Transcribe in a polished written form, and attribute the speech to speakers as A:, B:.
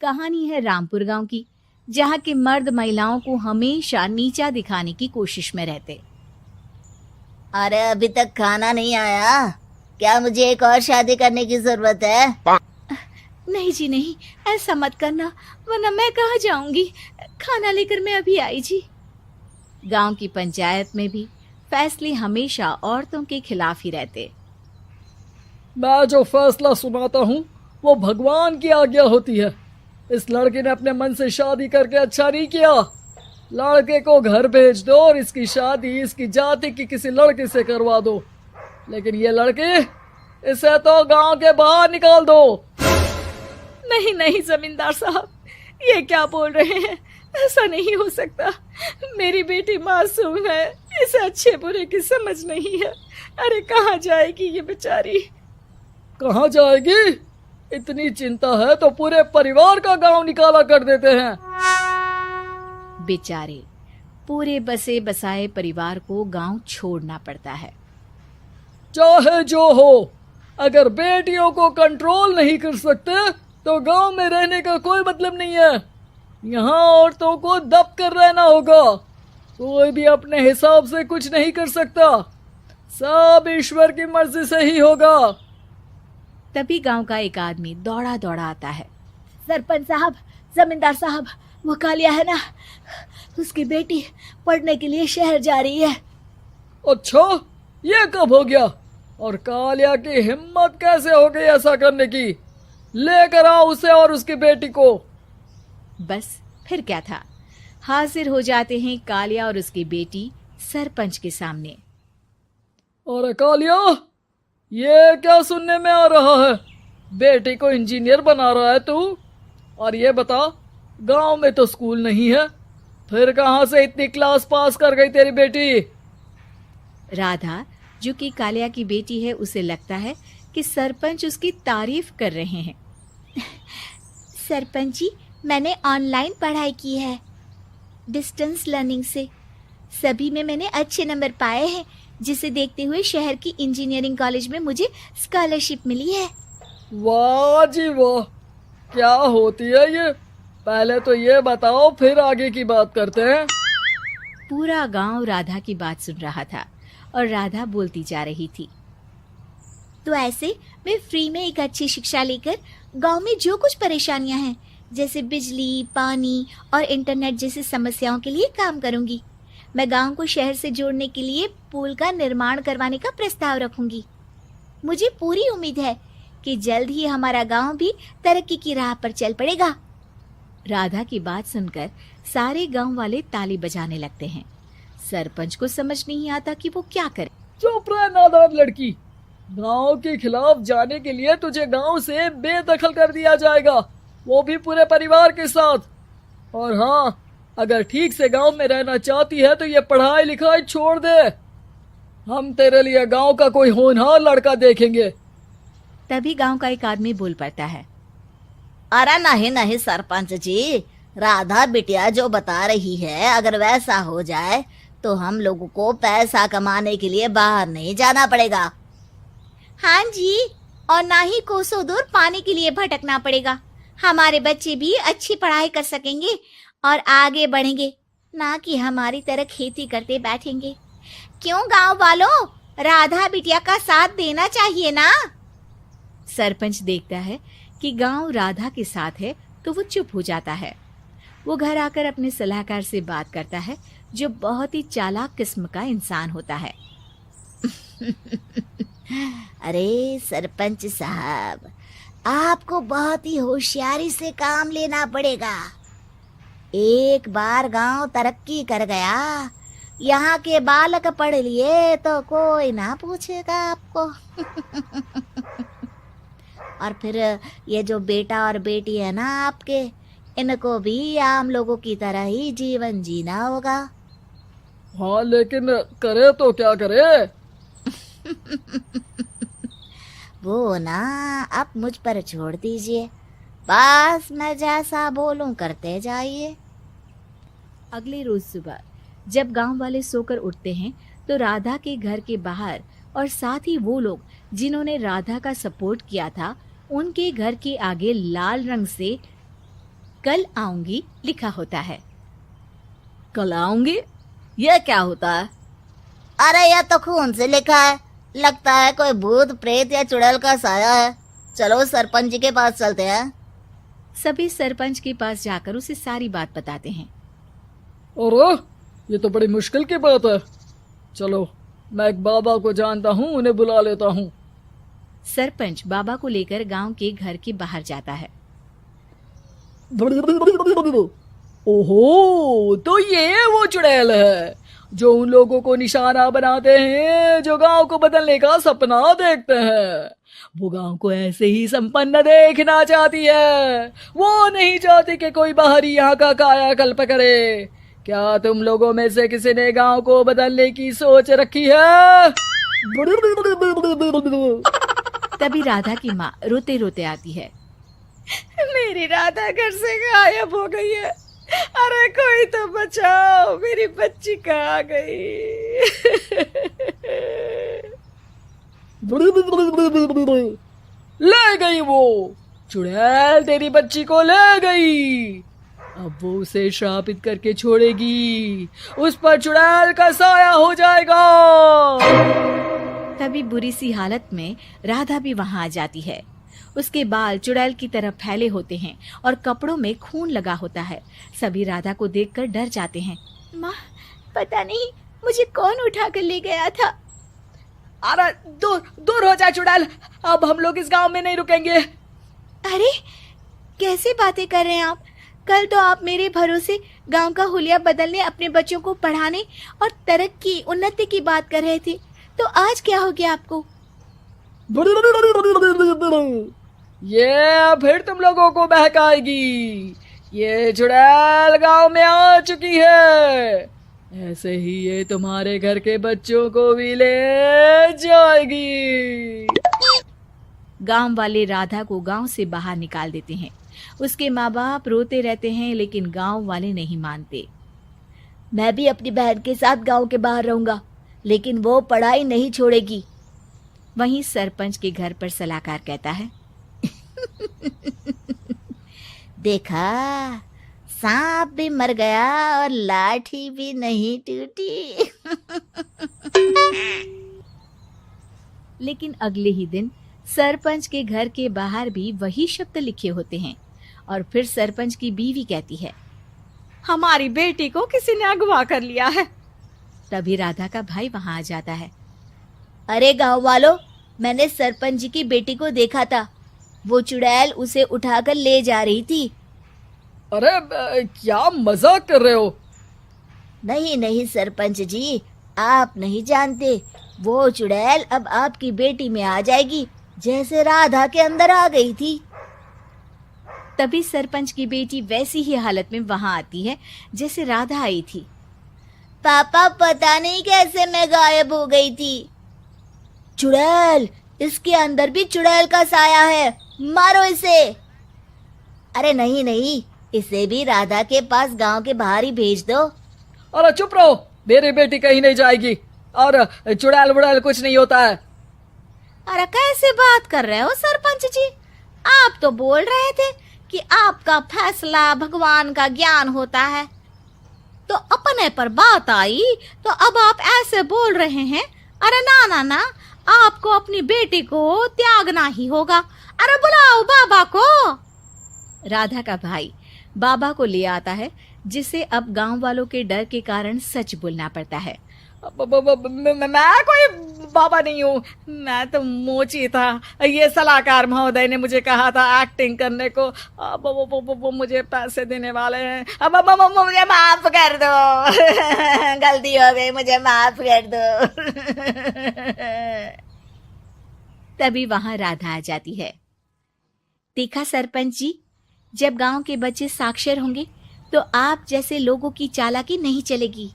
A: कहानी है रामपुर गांव की, जहाँ के मर्द महिलाओं को हमेशा नीचा दिखाने की कोशिश में रहते।
B: अरे अभी तक खाना नहीं आया क्या? मुझे एक और शादी करने की जरूरत है।
A: नहीं जी नहीं, ऐसा मत करना, वरना मैं कहाँ जाऊंगी। खाना लेकर मैं अभी आई जी। गांव की पंचायत में भी फैसले हमेशा औरतों के खिलाफ ही रहते।
C: मैं जो फैसला सुनाता हूँ वो भगवान की आज्ञा होती है। इस लड़के ने अपने मन से शादी करके अच्छा नहीं किया। लड़के को घर भेज दो और इसकी शादी इसकी जाति की किसी लड़के से करवा दो। लेकिन ये लड़की, इसे तो गांव के बाहर निकाल दो।
A: नहीं नहीं जमींदार साहब, ये क्या बोल रहे हैं? ऐसा नहीं हो सकता। मेरी बेटी मासूम है, इसे अच्छे बुरे की समझ नहीं है। अरे कहाँ जाएगी ये बेचारी?
C: कहाँ जाएगी? इतनी चिंता है तो पूरे परिवार का गांव निकाला कर देते हैं।
A: बेचारे पूरे बसे बसाए परिवार को गांव छोड़ना पड़ता है।
C: चाहे जो हो, अगर बेटियों को कंट्रोल नहीं कर सकते तो गांव में रहने का कोई मतलब नहीं है। यहाँ औरतों को दब कर रहना होगा। कोई भी अपने हिसाब से कुछ नहीं कर सकता, सब ईश्वर की मर्जी से ही होगा।
A: तभी गांव का एक आदमी दौड़ा दौड़ा आता है। सरपंच साहब, जमींदार साहब, वो कालिया है ना, उसकी बेटी पढ़ने के लिए शहर जा रही है।
C: अच्छा, ये कब हो गया? और कालिया की हिम्मत कैसे हो गई ऐसा करने की? लेकर आओ उसे और उसकी बेटी को।
A: बस फिर क्या था, हाजिर हो जाते हैं कालिया और उसकी बेटी सरपंच के सामने।
C: अरे कालिया, ये क्या सुनने में आ रहा है? बेटी को इंजीनियर बना रहा है तू? और ये बता, गांव में तो स्कूल नहीं है, फिर कहां से इतनी क्लास पास कर गई तेरी बेटी?
A: राधा, जो कि कालिया की बेटी है, उसे लगता है कि सरपंच उसकी तारीफ कर रहे हैं। सरपंच जी, मैंने ऑनलाइन पढ़ाई की है, डिस्टेंस लर्निंग से। सभी में मैंने अच्छे नंबर पाए हैं, जिसे देखते हुए शहर की इंजीनियरिंग कॉलेज में मुझे स्कॉलरशिप मिली है।
C: वाह जी वाह, क्या होती है ये? पहले तो ये बताओ, फिर आगे की बात करते हैं।
A: पूरा गांव राधा की बात सुन रहा था और राधा बोलती जा रही थी। तो ऐसे मैं फ्री में एक अच्छी शिक्षा लेकर गांव में जो कुछ परेशानियां हैं, जैसे बिजली, पानी और इंटरनेट जैसी समस्याओं के लिए काम करूंगी। मैं गांव को शहर से जोड़ने के लिए पुल का निर्माण करवाने का प्रस्ताव रखूंगी। मुझे पूरी उम्मीद है कि जल्द ही हमारा गांव भी तरक्की की राह पर चल पड़ेगा। राधा की बात सुनकर सारे गांव वाले ताली बजाने लगते हैं। सरपंच को समझ नहीं आता कि वो क्या करे।
C: चुप रह नादान लड़की, गांव के खिलाफ जाने के लिए तुझे गांव से बेदखल कर दिया जाएगा, वो भी पूरे परिवार के साथ। और हाँ, अगर ठीक से गांव में रहना चाहती है तो ये पढ़ाई लिखाई छोड़ दे। हम तेरे लिए गांव का कोई होनहार लड़का देखेंगे।
A: तभी गांव का एक आदमी बोल पड़ता है।
B: अरे नहीं नहीं सरपंच जी, राधा बिटिया जो बता रही है, अगर वैसा हो जाए तो हम लोगों को पैसा कमाने के लिए बाहर नहीं जाना पड़ेगा।
A: हाँ जी, और ना ही कोसों दूर पानी के लिए भटकना पड़ेगा। हमारे बच्चे भी अच्छी पढ़ाई कर सकेंगे और आगे बढ़ेंगे, ना कि हमारी तरह खेती करते बैठेंगे। क्यों गांव वालों, राधा बिटिया का साथ देना चाहिए ना। सरपंच देखता है कि गांव राधा के साथ है तो वो चुप हो जाता है। वो घर आकर अपने सलाहकार से बात करता है, जो बहुत ही चालाक किस्म का इंसान होता है।
B: अरे सरपंच साहब, आपको बहुत ही होशियारी से काम लेना पड़ेगा। एक बार गांव तरक्की कर गया, यहाँ के बालक पढ़ लिए तो कोई ना पूछेगा आपको। और फिर ये जो बेटा और बेटी है ना आपके, इनको भी आम लोगों की तरह ही जीवन जीना होगा।
C: हाँ, लेकिन करे तो क्या करे?
B: वो ना आप मुझ पर छोड़ दीजिए, बस मैं जैसा बोलूं करते जाइए।
A: अगले रोज सुबह जब गांव वाले सोकर उठते हैं तो राधा के घर के बाहर और साथ ही वो लोग जिन्होंने राधा का सपोर्ट किया था, उनके घर के आगे लाल रंग से कल आऊंगी लिखा होता है।
D: कल आऊंगी, यह क्या होता है?
B: अरे यह तो खून से लिखा है, लगता है कोई भूत प्रेत या चुड़ैल का साया है। चलो सरपंच जी के पास चलते हैं।
A: सभी सरपंच के पास जाकर उसे सारी बात बताते हैं।
C: अरे ये तो बड़ी मुश्किल की बात है। चलो मैं एक बाबा को जानता हूँ, उन्हें बुला लेता हूँ।
A: सरपंच बाबा को लेकर गांव के घर के बाहर जाता है।
C: ओहो, तो ये वो चुड़ैल है जो उन लोगों को निशाना बनाते हैं जो गांव को बदलने का सपना देखते हैं। वो गांव को ऐसे ही संपन्न देखना चाहती है, वो नहीं चाहती कि कोई बाहरी यहाँ का कायाकल्प करे। क्या तुम लोगों में से किसी ने गांव को बदलने की सोच रखी है?
A: तभी राधा की माँ रोते रोते आती है।
D: मेरी राधा घर से गायब हो गई है। अरे कोई तो बचाओ, मेरी बच्ची कहाँ गई?
C: ले गई वो चुड़ैल, तेरी बच्ची को ले गई। अब वो उसे श्रापित करके छोड़ेगी, उस पर चुड़ैल का साया हो जाएगा।
A: तभी बुरी सी हालत में राधा भी वहां आ जाती है। उसके बाल चुड़ैल की तरह फैले होते हैं और कपड़ों में खून लगा होता है। सभी राधा को देखकर डर जाते हैं।
D: माँ, पता नहीं मुझे कौन उठा कर ले गया था।
C: अरे दूर दूर हो जा चुड़ैल, अब हम लोग इस गांव में नहीं रुकेंगे।
D: अरे कैसे बातें कर रहे हैं आप? कल तो आप मेरे भरोसे गांव का हुलिया बदलने, अपने बच्चों को पढ़ाने और तरक्की उन्नति की बात कर रहे थे, तो आज क्या हो गया आपको?
C: ये फिर तुम लोगों को बहकाएगी। ये चुड़ैल गांव में आ चुकी है, ऐसे ही ये तुम्हारे घर के बच्चों को भी ले जाएगी।
A: गांव वाले राधा को गांव से बाहर निकाल देते हैं। उसके माँ बाप रोते रहते हैं, लेकिन गांव वाले नहीं मानते।
B: मैं भी अपनी बहन के साथ गांव के बाहर रहूंगा, लेकिन वो पढ़ाई नहीं छोड़ेगी।
A: वहीं सरपंच के घर पर सलाहकार कहता है।
B: देखा, सांप भी मर गया और लाठी भी नहीं टूटी।
A: लेकिन अगले ही दिन सरपंच के घर के बाहर भी वही शब्द लिखे होते हैं। और फिर सरपंच की बीवी कहती है,
D: हमारी बेटी को किसी ने अगवा कर लिया है।
A: तभी राधा का भाई वहां आ जाता है।
B: अरे गांव वालों, मैंने सरपंच जी की बेटी को देखा था। वो चुड़ैल उसे उठाकर ले जा रही थी।
C: अरे क्या मजाक कर रहे हो?
B: नहीं नहीं सरपंच जी, आप नहीं जानते। वो चुड़ैल अब आपकी बेटी में आ जाएगी, जैसे राधा के अंदर आ गई थी।
A: तभी सरपंच की बेटी वैसी ही हालत में वहां आती है जैसे राधा आई थी।
B: पापा, पता नहीं कैसे मैं गायब हो गई थी। चुड़ैल, इसके अंदर भी चुड़ैल का साया है, मारो इसे। अरे नहीं नहीं, इसे भी राधा के पास गांव के बाहर ही भेज दो।
C: अरे चुप रहो, मेरी बेटी कहीं नहीं जाएगी और चुड़ैल बुड़ैल कुछ नहीं होता है।
D: अरे कैसे बात कर रहे हो सरपंच जी? आप तो बोल रहे थे कि आपका फैसला भगवान का ज्ञान होता है, तो अपने पर बात आई तो अब आप ऐसे बोल रहे हैं। अरे ना ना ना, आपको अपनी बेटी को त्यागना ही होगा। अरे बुलाओ बाबा को।
A: राधा का भाई बाबा को ले आता है, जिसे अब गांव वालों के डर के कारण सच बोलना पड़ता है।
C: मैं कोई बाबा नहीं हूँ, मैं तो मोची था। ये सलाहकार महोदय ने मुझे कहा था एक्टिंग करने को। अब वो मुझे पैसे देने वाले हैं। अब मुझे माफ कर दो।
B: गलती हो गई, मुझे माफ कर दो।
A: तभी वहां राधा आ जाती है। देखा सरपंच जी, जब गांव के बच्चे साक्षर होंगे तो आप जैसे लोगों की चालाकी नहीं चलेगी।